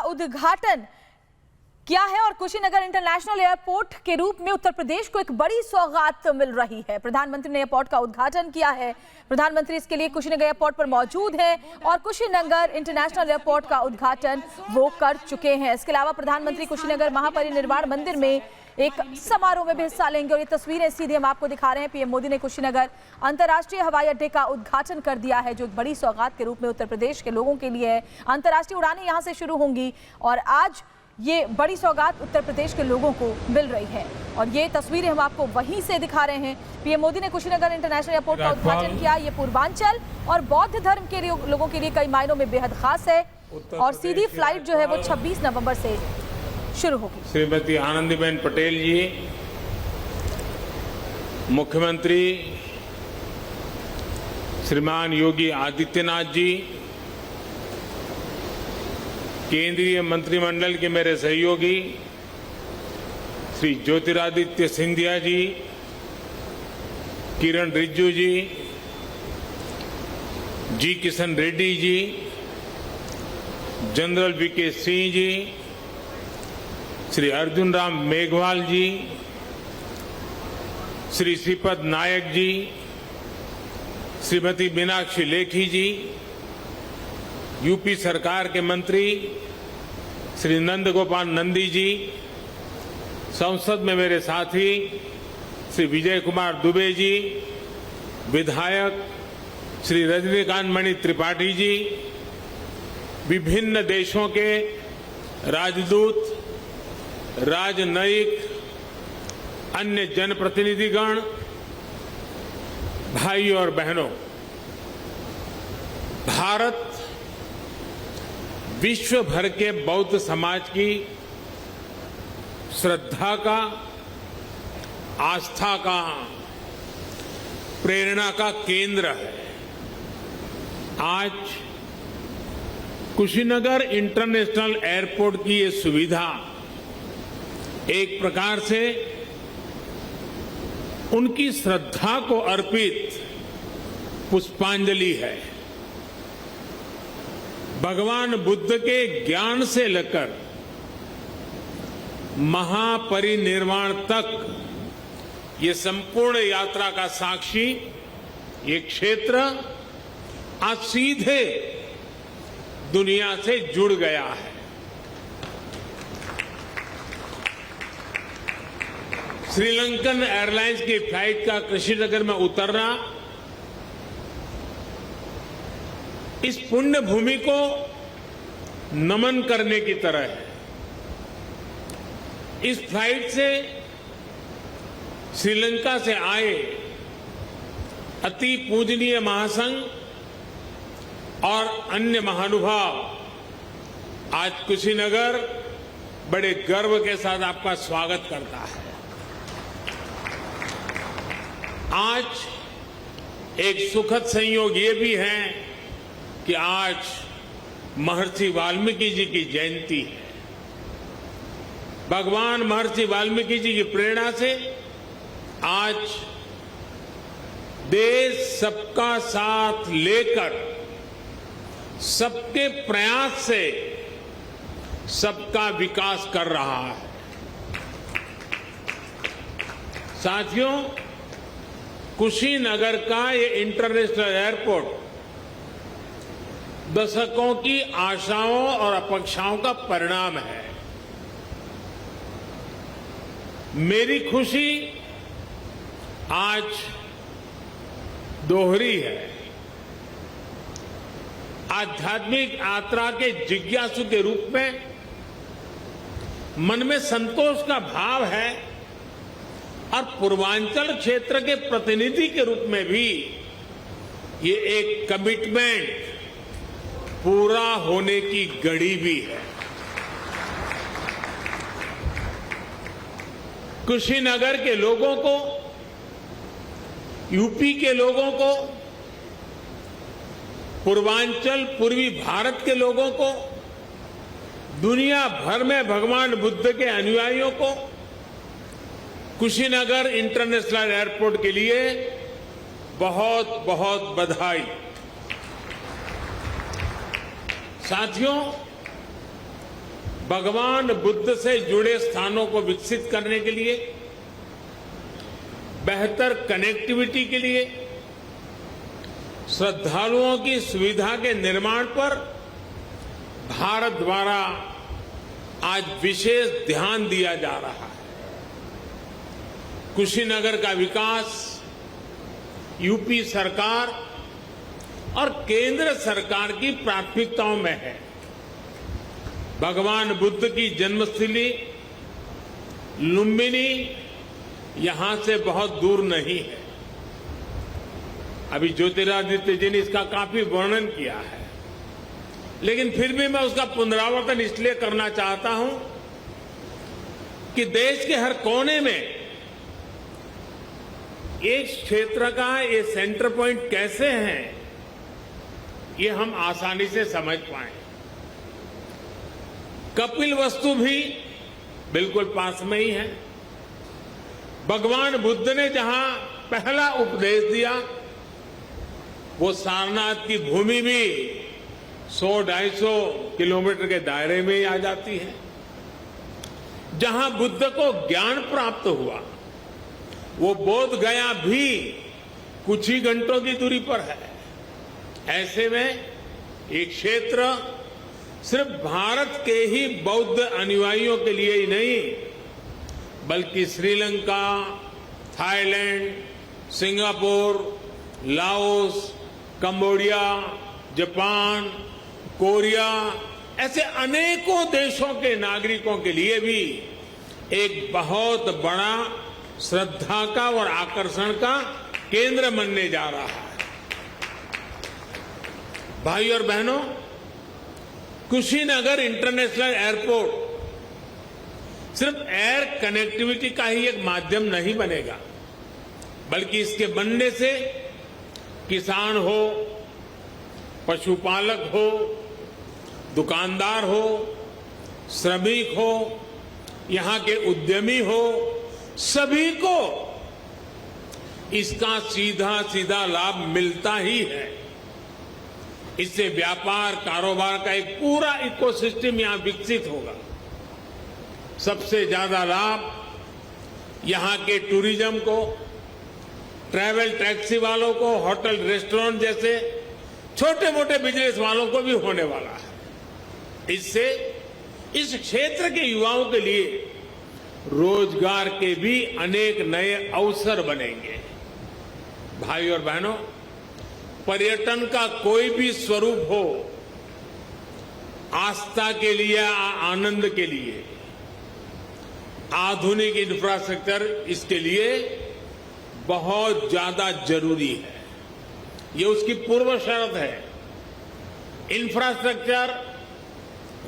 उद्घाटन किया है और कुशीनगर इंटरनेशनल एयरपोर्ट के रूप में उत्तर प्रदेश को एक बड़ी सौगात मिल रही है। प्रधानमंत्री ने एयरपोर्ट का उद्घाटन किया है। प्रधानमंत्री इसके लिए कुशीनगर एयरपोर्ट पर मौजूद हैं और कुशीनगर इंटरनेशनल एयरपोर्ट का उद्घाटन वो कर चुके हैं। इसके अलावा प्रधानमंत्री कुशीनगर महापरिनिर्वाण मंदिर में एक समारोह में भी हिस्सा लेंगे और ये तस्वीरें सीधे हम आपको दिखा रहे हैं। पीएम मोदी ने कुशीनगर अंतर्राष्ट्रीय हवाई अड्डे का उद्घाटन कर दिया है, जो एक बड़ी सौगात के रूप में उत्तर प्रदेश के लोगों के लिए है। अंतर्राष्ट्रीय उड़ानें यहां से शुरू होंगी और आज ये बड़ी सौगात उत्तर प्रदेश के लोगों को मिल रही है और ये तस्वीरें हम आपको वहीं से दिखा रहे हैं। पीएम मोदी ने कुशीनगर इंटरनेशनल एयरपोर्ट का उद्घाटन किया। ये पूर्वांचल और बौद्ध धर्म के लोगों के लिए कई मायनों में बेहद खास है और सीधी फ्लाइट जो है वो 26 नवंबर से शुरू होगी। श्रीमती आनंदीबेन पटेल जी, मुख्यमंत्री श्रीमान योगी आदित्यनाथ जी, केंद्रीय मंत्रिमंडल के मेरे सहयोगी श्री ज्योतिरादित्य सिंधिया जी, किरण रिजिजू जी किशन रेड्डी जी, जनरल वीके सिंह जी, श्री अर्जुन राम मेघवाल जी, श्री श्रीपद नायक जी, श्रीमती मीनाक्षी लेखी जी, यूपी सरकार के मंत्री श्री नंद गोपाल नंदी जी, संसद में मेरे साथी श्री विजय कुमार दुबे जी, विधायक श्री रजनीकांत मणि त्रिपाठी जी, विभिन्न देशों के राजदूत, राजनयिक, अन्य जनप्रतिनिधिगण, भाई और बहनों, भारत विश्व भर के बौद्ध समाज की श्रद्धा का, आस्था का, प्रेरणा का केंद्र है। आज कुशीनगर इंटरनेशनल एयरपोर्ट की ये सुविधा एक प्रकार से उनकी श्रद्धा को अर्पित पुष्पांजलि है। भगवान बुद्ध के ज्ञान से लेकर महापरिनिर्वाण तक ये संपूर्ण यात्रा का साक्षी ये क्षेत्र आज सीधे दुनिया से जुड़ गया है। श्रीलंकन एयरलाइंस की फ्लाइट का कुशीनगर में उतरना इस पुण्य भूमि को नमन करने की तरह है। इस फ्लाइट से श्रीलंका से आए अति पूजनीय महासंघ और अन्य महानुभाव आज कुशीनगर बड़े गर्व के साथ आपका स्वागत करता है। आज एक सुखद संयोग ये भी है कि आज महर्षि वाल्मीकि जी की जयंती है। भगवान महर्षि वाल्मीकि जी की प्रेरणा से आज देश सबका साथ लेकर सबके प्रयास से सबका विकास कर रहा है। साथियों, कुशीनगर का ये इंटरनेशनल एयरपोर्ट दशकों की आशाओं और अपेक्षाओं का परिणाम है। मेरी खुशी आज दोहरी है। आध्यात्मिक यात्रा के जिज्ञासु के रूप में मन में संतोष का भाव है और पूर्वांचल क्षेत्र के प्रतिनिधि के रूप में भी ये एक कमिटमेंट पूरा होने की घड़ी भी है। कुशीनगर के लोगों को, यूपी के लोगों को, पूर्वांचल पूर्वी भारत के लोगों को, दुनिया भर में भगवान बुद्ध के अनुयायियों को कुशीनगर इंटरनेशनल एयरपोर्ट के लिए बहुत बहुत बधाई। साथियों, भगवान बुद्ध से जुड़े स्थानों को विकसित करने के लिए, बेहतर कनेक्टिविटी के लिए, श्रद्धालुओं की सुविधा के निर्माण पर भारत द्वारा आज विशेष ध्यान दिया जा रहा है। कुशीनगर का विकास यूपी सरकार और केंद्र सरकार की प्राथमिकताओं में है। भगवान बुद्ध की जन्मस्थली लुम्बिनी यहां से बहुत दूर नहीं है। अभी ज्योतिरादित्य जी ने इसका काफी वर्णन किया है, लेकिन फिर भी मैं उसका पुनरावर्तन इसलिए करना चाहता हूं कि देश के हर कोने में एक क्षेत्र का ये सेंटर पॉइंट कैसे हैं, ये हम आसानी से समझ पाए। कपिलवस्तु भी बिल्कुल पास में ही है। भगवान बुद्ध ने जहां पहला उपदेश दिया, वो सारनाथ की भूमि भी 100-250 किलोमीटर के दायरे में ही आ जाती है। जहां बुद्ध को ज्ञान प्राप्त हुआ, वो बोध गया भी कुछ ही घंटों की दूरी पर है। ऐसे में एक क्षेत्र सिर्फ भारत के ही बौद्ध अनुयायियों के लिए ही नहीं, बल्कि Sri Lanka, Thailand, Singapore, Laos, Cambodia, Japan, Korea, ऐसे अनेकों देशों के नागरिकों के लिए भी एक बहुत बड़ा श्रद्धा का और आकर्षण का केंद्र बनने जा रहा है। भाई और बहनों, कुशीनगर इंटरनेशनल एयरपोर्ट सिर्फ एयर कनेक्टिविटी का ही एक माध्यम नहीं बनेगा, बल्कि इसके बनने से किसान हो, पशुपालक हो, दुकानदार हो, श्रमिक हो, यहां के उद्यमी हो, सभी को इसका सीधा सीधा लाभ मिलता ही है। इससे व्यापार कारोबार का एक पूरा इकोसिस्टम यहां विकसित होगा। सबसे ज्यादा लाभ यहां के टूरिज्म को, ट्रैवल टैक्सी वालों को, होटल रेस्टोरेंट जैसे छोटे मोटे बिजनेस वालों को भी होने वाला है। इससे इस क्षेत्र के युवाओं के लिए रोजगार के भी अनेक नए अवसर बनेंगे। भाई और बहनों, पर्यटन का कोई भी स्वरूप हो, आस्था के लिए, आनंद के लिए आधुनिक इंफ्रास्ट्रक्चर इसके लिए बहुत ज्यादा जरूरी है। ये उसकी पूर्व शर्त है। Infrastructure,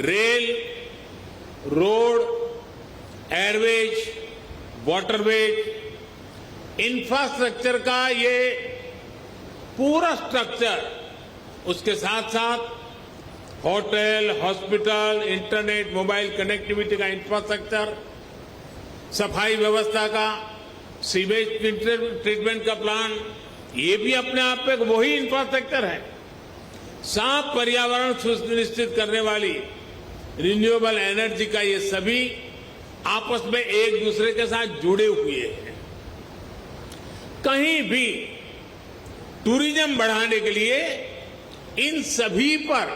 rail, road, Airways, waterways, infrastructure का ये पूरा स्ट्रक्चर, उसके साथ साथ hotel, hospital, internet, mobile connectivity का इंफ्रास्ट्रक्चर, सफाई व्यवस्था का, सीवेज ट्रीटमेंट का प्लान, ये भी अपने आप में वही इंफ्रास्ट्रक्चर है। साफ पर्यावरण सुनिश्चित करने वाली रिन्यूएबल एनर्जी का ये सभी आपस में एक दूसरे के साथ जुड़े हुए हैं। कहीं भी टूरिज्म बढ़ाने के लिए इन सभी पर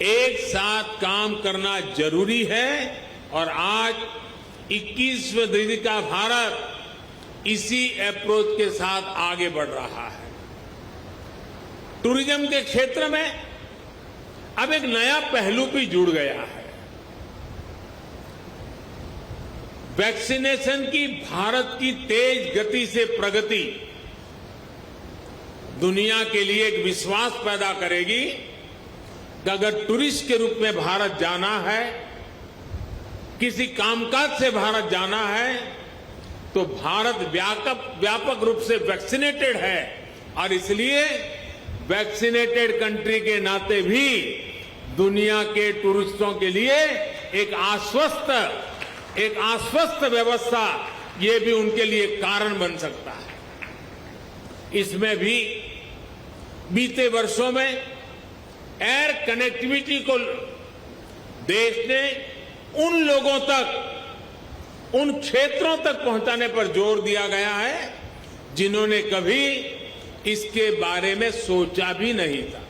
एक साथ काम करना जरूरी है और आज 21वीं सदी का भारत इसी अप्रोच के साथ आगे बढ़ रहा है। टूरिज्म के क्षेत्र में अब एक नया पहलू भी जुड़ गया है। वैक्सीनेशन की भारत की तेज गति से प्रगति दुनिया के लिए एक विश्वास पैदा करेगी कि अगर टूरिस्ट के रूप में भारत जाना है, किसी कामकाज से भारत जाना है, तो भारत व्यापक रूप से वैक्सीनेटेड है और इसलिए वैक्सीनेटेड कंट्री के नाते भी दुनिया के टूरिस्टों के लिए एक आश्वस्त व्यवस्था ये भी उनके लिए कारण बन सकता है। इसमें भी बीते वर्षों में एयर कनेक्टिविटी को देश ने उन लोगों तक, उन क्षेत्रों तक पहुंचाने पर जोर दिया गया है जिन्होंने कभी इसके बारे में सोचा भी नहीं था।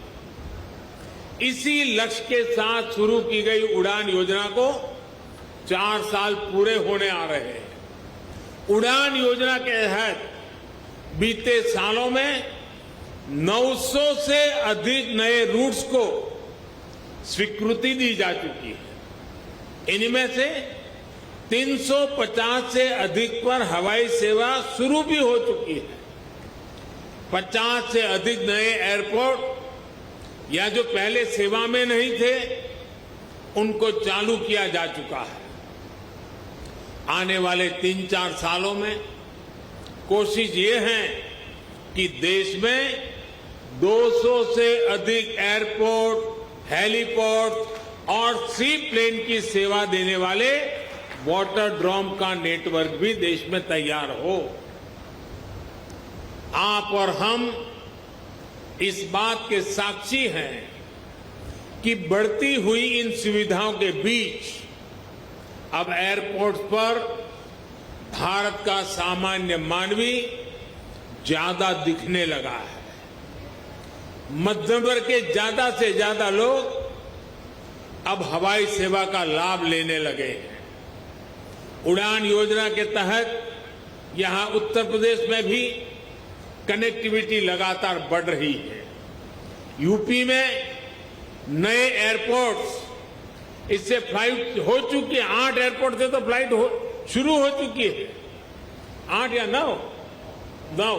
इसी लक्ष्य के साथ शुरू की गई उड़ान योजना को 4 साल पूरे होने आ रहे हैं। उड़ान योजना के तहत बीते सालों में 900 से अधिक नए रूट्स को स्वीकृति दी जा चुकी है। इनमें से 350 से अधिक पर हवाई सेवा शुरू भी हो चुकी है। 50 से अधिक नए एयरपोर्ट या जो पहले सेवा में नहीं थे, उनको चालू किया जा चुका है। आने वाले 3-4 सालों में कोशिश ये है कि देश में 200 से अधिक एयरपोर्ट, हेलीपोर्ट और सी प्लेन की सेवा देने वाले वाटर ड्रोम का नेटवर्क भी देश में तैयार हो। आप और हम इस बात के साक्षी हैं कि बढ़ती हुई इन सुविधाओं के बीच अब एयरपोर्ट पर भारत का सामान्य मानवी ज्यादा दिखने लगा है। मध्यम वर्ग के ज्यादा से ज्यादा लोग अब हवाई सेवा का लाभ लेने लगे हैं। उड़ान योजना के तहत यहां उत्तर प्रदेश में भी कनेक्टिविटी लगातार बढ़ रही है। यूपी में नए एयरपोर्ट्स, इससे फ्लाइट हो चुकी है। 8 एयरपोर्ट से तो फ्लाइट शुरू हो चुकी है। 8 या 9,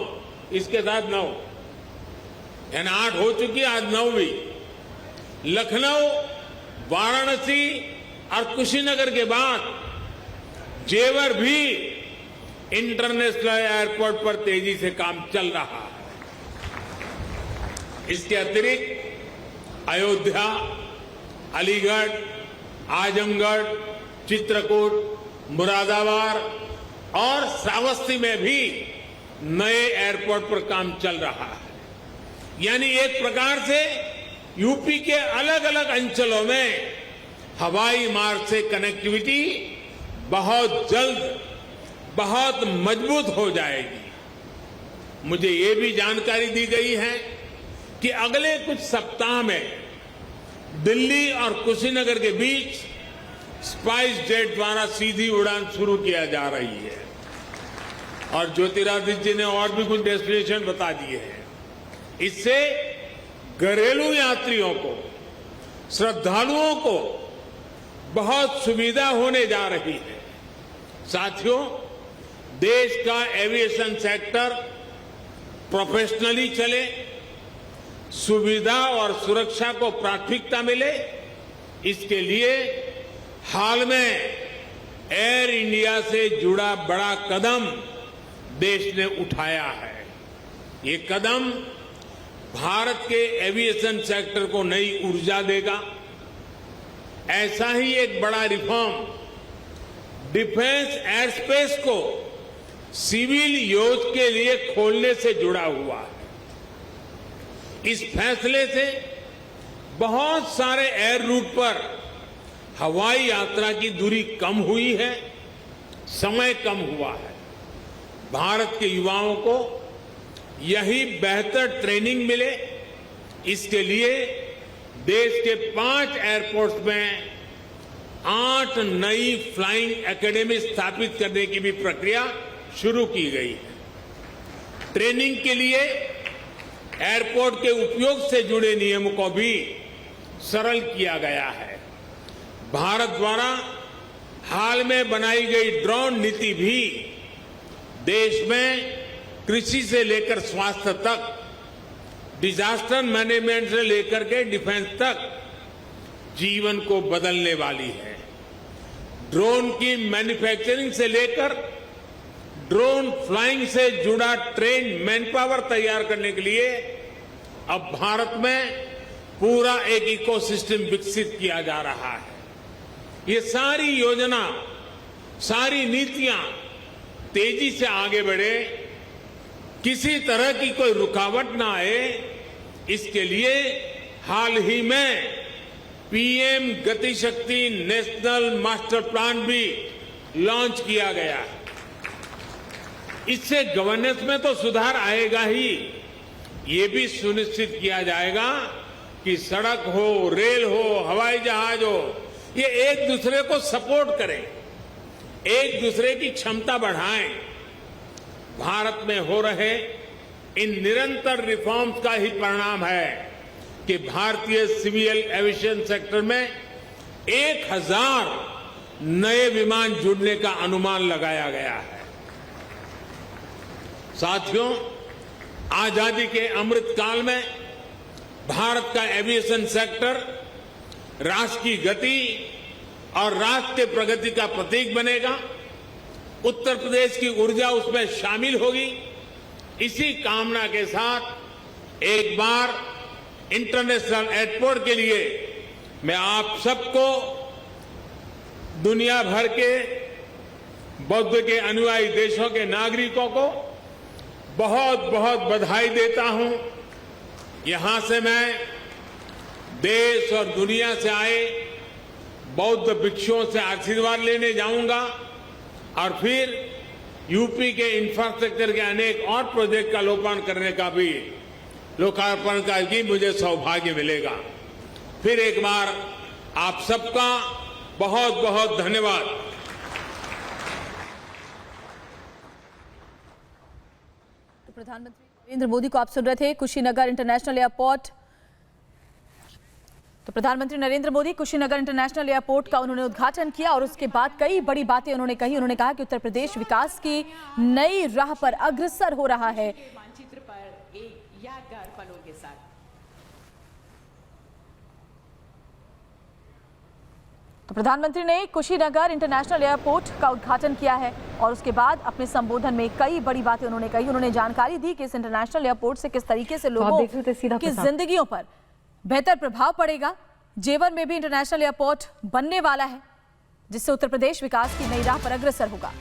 इसके साथ 9, यानी 8 हो चुकी है, आज 9वीं। लखनऊ, वाराणसी और कुशीनगर के बाद जेवर भी इंटरनेशनल एयरपोर्ट पर तेजी से काम चल रहा है। इसके अतिरिक्त अयोध्या, अलीगढ़, आजमगढ़, चित्रकूट, मुरादाबाद और श्रावस्ती में भी नए एयरपोर्ट पर काम चल रहा है। यानी एक प्रकार से यूपी के अलग अलग अंचलों में हवाई मार्ग से कनेक्टिविटी बहुत जल्द, बहुत मजबूत हो जाएगी। मुझे ये भी जानकारी दी गई है कि अगले कुछ सप्ताह में दिल्ली और कुशीनगर के बीच स्पाइस जेट द्वारा सीधी उड़ान शुरू किया जा रही है। और ज्योतिरादित्य जी ने और भी कुछ डेस्टिनेशन बता दिए हैं। इससे घरेलू यात्रियों को, श्रद्धालुओं को बहुत सुविधा होने जा रही है। साथियों, देश का एविएशन सेक्टर प्रोफेशनली चले, सुविधा और सुरक्षा को प्राथमिकता मिले, इसके लिए हाल में एयर इंडिया से जुड़ा बड़ा कदम देश ने उठाया है। ये कदम भारत के एविएशन सेक्टर को नई ऊर्जा देगा। ऐसा ही एक बड़ा रिफॉर्म डिफेंस एयर स्पेस को सिविल यूज के लिए खोलने से जुड़ा हुआ है। इस फैसले से बहुत सारे एयर रूट पर हवाई यात्रा की दूरी कम हुई है, समय कम हुआ है। भारत के युवाओं को यही बेहतर ट्रेनिंग मिले, इसके लिए देश के 5 एयरपोर्ट्स में 8 नई फ्लाइंग एकेडमी स्थापित करने की भी प्रक्रिया शुरू की गई है। ट्रेनिंग के लिए एयरपोर्ट के उपयोग से जुड़े नियमों को भी सरल किया गया है। भारत द्वारा हाल में बनाई गई ड्रोन नीति भी देश में कृषि से लेकर स्वास्थ्य तक, डिजास्टर मैनेजमेंट से लेकर के डिफेंस तक जीवन को बदलने वाली है। ड्रोन की मैन्युफैक्चरिंग से लेकर ड्रोन फ्लाइंग से जुड़ा ट्रेन मैन पावर तैयार करने के लिए अब भारत में पूरा एक इकोसिस्टम विकसित किया जा रहा है। ये सारी योजना, सारी नीतियां तेजी से आगे बढ़े, किसी तरह की कोई रुकावट ना आए, इसके लिए हाल ही में पीएम गति शक्ति नेशनल मास्टर प्लान भी लॉन्च किया गया है। इससे गवर्नेंस में तो सुधार आएगा ही, ये भी सुनिश्चित किया जाएगा कि सड़क हो, रेल हो, हवाई जहाज हो, ये एक दूसरे को सपोर्ट करें, एक दूसरे की क्षमता बढ़ाएं। भारत में हो रहे इन निरंतर रिफॉर्म्स का ही परिणाम है कि भारतीय सिविल एविएशन सेक्टर में 1000 नए विमान जुड़ने का अनुमान लगाया गया है। साथियों, आजादी के अमृत काल में भारत का एविएशन सेक्टर राष्ट्र की गति और राष्ट्र के प्रगति का प्रतीक बनेगा। उत्तर प्रदेश की ऊर्जा उसमें शामिल होगी। इसी कामना के साथ एक बार इंटरनेशनल एयरपोर्ट के लिए मैं आप सबको, दुनिया भर के बौद्ध के अनुयायी देशों के नागरिकों को बहुत बहुत बधाई देता हूं। यहां से मैं देश और दुनिया से आए बौद्ध भिक्षुओं से आशीर्वाद लेने जाऊंगा और फिर यूपी के इंफ्रास्ट्रक्चर के अनेक और प्रोजेक्ट का लोकार्पण का भी मुझे सौभाग्य मिलेगा। फिर एक बार आप सबका बहुत बहुत धन्यवाद। तो प्रधानमंत्री नरेंद्र मोदी को आप सुन रहे थे। कुशीनगर इंटरनेशनल एयरपोर्ट, तो प्रधानमंत्री नरेंद्र मोदी कुशीनगर इंटरनेशनल एयरपोर्ट का उन्होंने उद्घाटन किया और उसके बाद कई बड़ी बातें उन्होंने कही। उन्होंने कहा कि उत्तर प्रदेश विकास की नई राह पर अग्रसर हो रहा है। मानचित्र पर एक यादगार पलों के साथ तो प्रधानमंत्री ने कुशीनगर इंटरनेशनल एयरपोर्ट का उद्घाटन किया है और उसके बाद अपने संबोधन में कई बड़ी बातें उन्होंने कही। उन्होंने जानकारी दी कि इस इंटरनेशनल एयरपोर्ट से किस तरीके से लोगों की जिंदगियों पर बेहतर प्रभाव पड़ेगा। जेवर में भी इंटरनेशनल एयरपोर्ट बनने वाला है, जिससे उत्तर प्रदेश विकास की नई राह पर अग्रसर होगा।